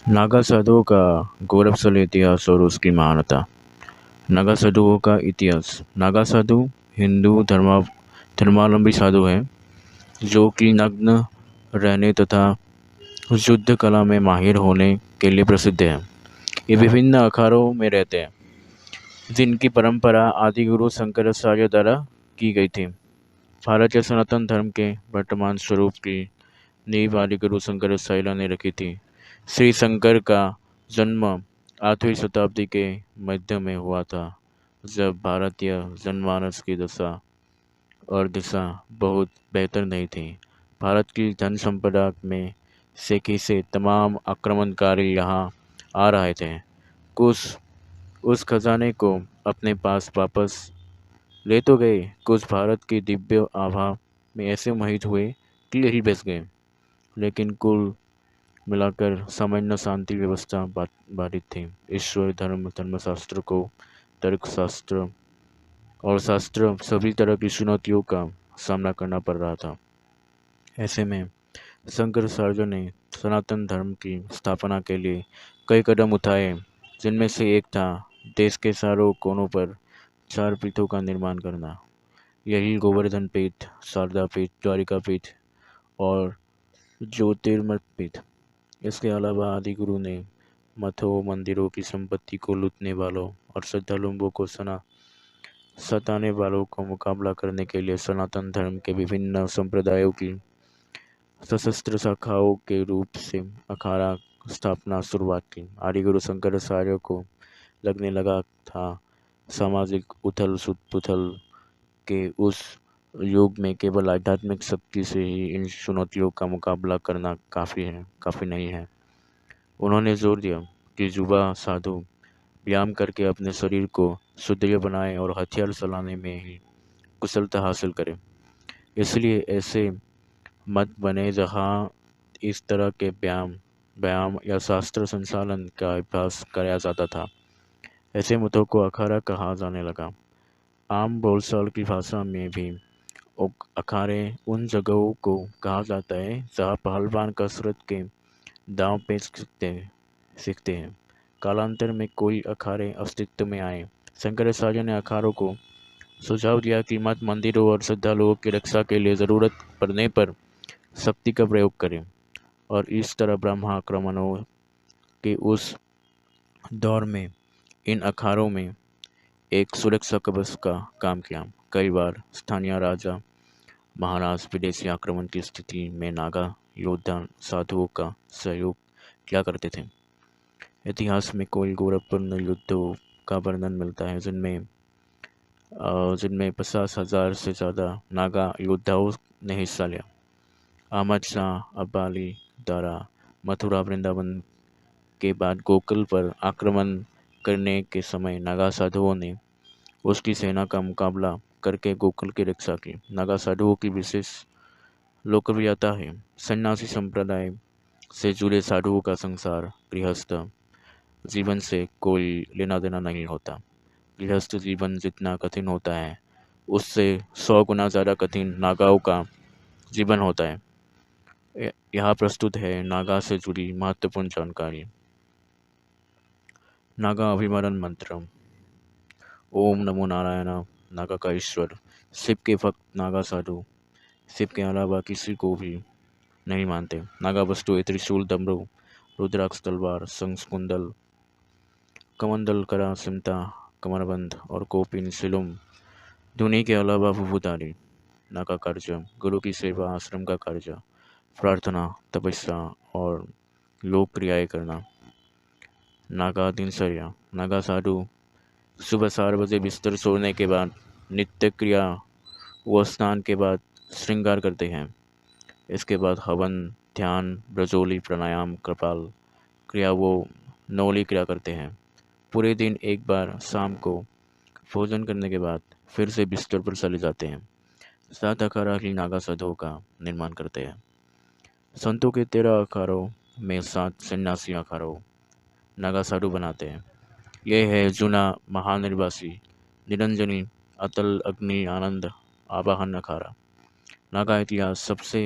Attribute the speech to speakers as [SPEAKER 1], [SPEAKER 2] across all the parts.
[SPEAKER 1] नागा साधुओं का गौरवशाली इतिहास और उसकी महानता। नागा साधुओं का इतिहास। नागा साधु हिंदू धर्मावलंबी साधु हैं जो कि नग्न रहने तथा युद्ध कला में माहिर होने के लिए प्रसिद्ध हैं। ये विभिन्न अखाड़ों में रहते हैं जिनकी परंपरा आदि गुरु शंकराचार्य द्वारा की गई थी। भारतीय सनातन धर्म के वर्तमान स्वरूप की नींव आदि गुरु शंकराचार्य ने रखी थी। श्री शंकर का जन्म 8वीं शताब्दी के मध्य में हुआ था, जब भारतीय जनमानस की दशा और दिशा बहुत बेहतर नहीं थी। भारत की धन संपदा में से तमाम आक्रमणकारी यहाँ आ रहे थे। कुछ उस खजाने को अपने पास वापस ले तो गए, कुछ भारत की दिव्य आभा में ऐसे मोहित हुए कि यही बस गए। लेकिन कुल मिलाकर सामान्य शांति व्यवस्था बाधित थी। ईश्वर, धर्म, धर्मशास्त्र को तर्कशास्त्र और शास्त्र सभी तरह की चुनौतियों का सामना करना पड़ रहा था। ऐसे में शंकराचार्य ने सनातन धर्म की स्थापना के लिए कई कदम उठाए, जिनमें से एक था देश के चारों कोनों पर 4 पीठों का निर्माण करना। यही गोवर्धन पीठ, शारदा पीठ, द्वारिका पीठ और ज्योतिर्मठ पीठ। इसके अलावा आदि गुरु ने मठों मंदिरों की संपत्ति को लूटने वालों और श्रद्धालुओं को सताने वालों का मुकाबला करने के लिए सनातन धर्म के विभिन्न संप्रदायों की सशस्त्र शाखाओं के रूप से अखाड़ा स्थापना शुरुआत की। आदि गुरु शंकराचार्य को लगने लगा था सामाजिक उथल पुथल के उस युग में केवल आध्यात्मिक शक्ति से ही इन चुनौतियों का मुकाबला करना काफ़ी नहीं है। उन्होंने जोर दिया कि युवा साधु व्यायाम करके अपने शरीर को सुदृढ़ बनाए और हथियार चलाने में ही कुशलता हासिल करें। इसलिए ऐसे मत बने जहाँ इस तरह के व्यायाम या शास्त्र संचालन का अभ्यास कराया जाता था। ऐसे मतों को अखाड़ा कहा जाने लगा। आम बोलचाल की भाषा में भी अखाड़े उन जगहों को कहा जाता है जहाँ पहलवान कसरत के दांव पेच सीखते हैं। कालांतर में कोई अखाड़े अस्तित्व में आए। शंकराचार्य ने अखाड़ों को सुझाव दिया कि मठ मंदिरों और श्रद्धालुओं की रक्षा के लिए ज़रूरत पड़ने पर शक्ति का प्रयोग करें, और इस तरह ब्रह्माक्रमणों के उस दौर में इन अखाड़ों में एक सुरक्षा कवच का काम किया। कई बार स्थानीय राजा महाराज विदेशी आक्रमण की स्थिति में नागा योद्धा साधुओं का सहयोग किया करते थे। इतिहास में कई गौरवपूर्ण युद्धों का वर्णन मिलता है जिनमें 50,000 से ज़्यादा नागा योद्धाओं ने हिस्सा लिया। अहमद शाह अब्दाली द्वारा मथुरा वृंदावन के बाद गोकुल पर आक्रमण करने के समय नागा साधुओं ने उसकी सेना का मुकाबला करके गोकुल की रक्षा की। नागा साधुओं की विशेष लोकप्रियता है। सन्यासी संप्रदाय से जुड़े साधुओं का संसार गृहस्थ जीवन से कोई लेना देना नहीं होता। गृहस्थ जीवन जितना कठिन होता है, उससे 100 गुना ज़्यादा कठिन नागाओं का जीवन होता है। यहाँ प्रस्तुत है नागा से जुड़ी महत्वपूर्ण जानकारी। नागा अभिमरण मंत्र। ओम नमो नारायण। नागा का ईश्वर। शिव के भक्त नागा साधु शिव के अलावा किसी को भी नहीं मानते। नागा वस्तु त्रिशूल, डमरू, रुद्राक्ष, तलवार, शंख, कुंडल, कमंडल, करा, सिमटा, कमरबंद और कोपिन, सिलुम, धुनी के अलावा भूभूतारी। नागा कार्य। गुरु की सेवा, आश्रम का कार्य, प्रार्थना, तपस्या और लोक क्रियाएं करना। नागा दिनचर्या। नागा साधु सुबह 4 बजे बिस्तर छोड़ने के बाद नित्य क्रिया व स्नान के बाद श्रृंगार करते हैं। इसके बाद हवन, ध्यान, ब्रजोली, प्राणायाम, कपाल क्रिया वो नौली क्रिया करते हैं। पूरे दिन एक बार शाम को भोजन करने के बाद फिर से बिस्तर पर चले जाते हैं। 7 अखाड़ा की नागा साधुओं का निर्माण करते हैं। संतों के 13 अखाड़ों में 7 सन्यासी अखाड़ों नागा साधु बनाते हैं। यह है जूना, महानिर्वासी, निरंजनी, अतल, अग्नि, आनंद, आवाहन अखाड़ा। नागा इतिहास। सबसे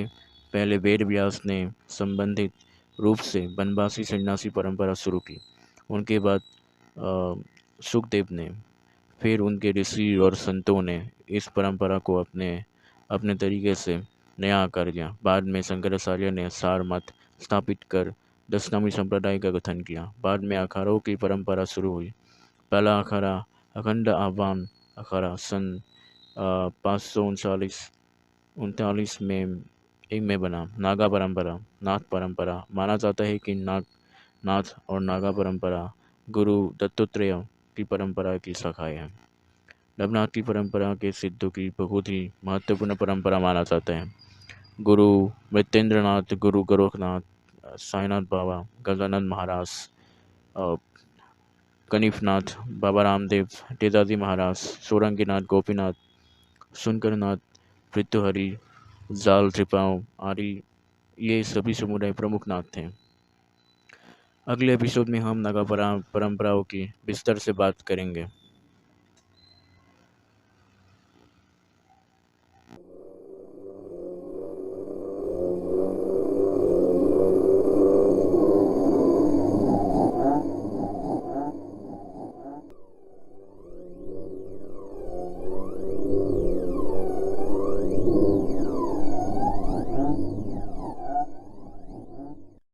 [SPEAKER 1] पहले वेद व्यास ने संबंधित रूप से बनवासी सन्यासी परंपरा शुरू की। उनके बाद सुखदेव ने, फिर उनके ऋषि और संतों ने इस परंपरा को अपने अपने तरीके से नया आकार दिया। बाद में शंकराचार्य ने सार मत स्थापित कर दशनामी संप्रदाय का गठन किया। बाद में अखाड़ों की परंपरा शुरू हुई। पहला अखाड़ा अखंड आह्वान अखाड़ा सन 539 में एक में बना। नागा परंपरा नाथ परंपरा माना जाता है कि नाथ और नागा परंपरा गुरु दत्तात्रेय की परंपरा की शाखाएं हैं। नवनाथ की परंपरा के सिद्धों की बहुत ही महत्वपूर्ण परंपरा माना जाता है। गुरु मृत्येंद्रनाथ, गुरु गोरखनाथ, साईनाथ बाबा, गजानंद महाराज, अ, कनिफनाथ, बाबा रामदेव, तेजाजी महाराज, सोरंगीनाथ, गोपीनाथ, सुनकरनाथ, भृत्युहरि, जाल त्रिपाव आदि, ये सभी समुदाय प्रमुख नाथ थे। अगले एपिसोड में हम नागा परंपराओं की विस्तार से बात करेंगे।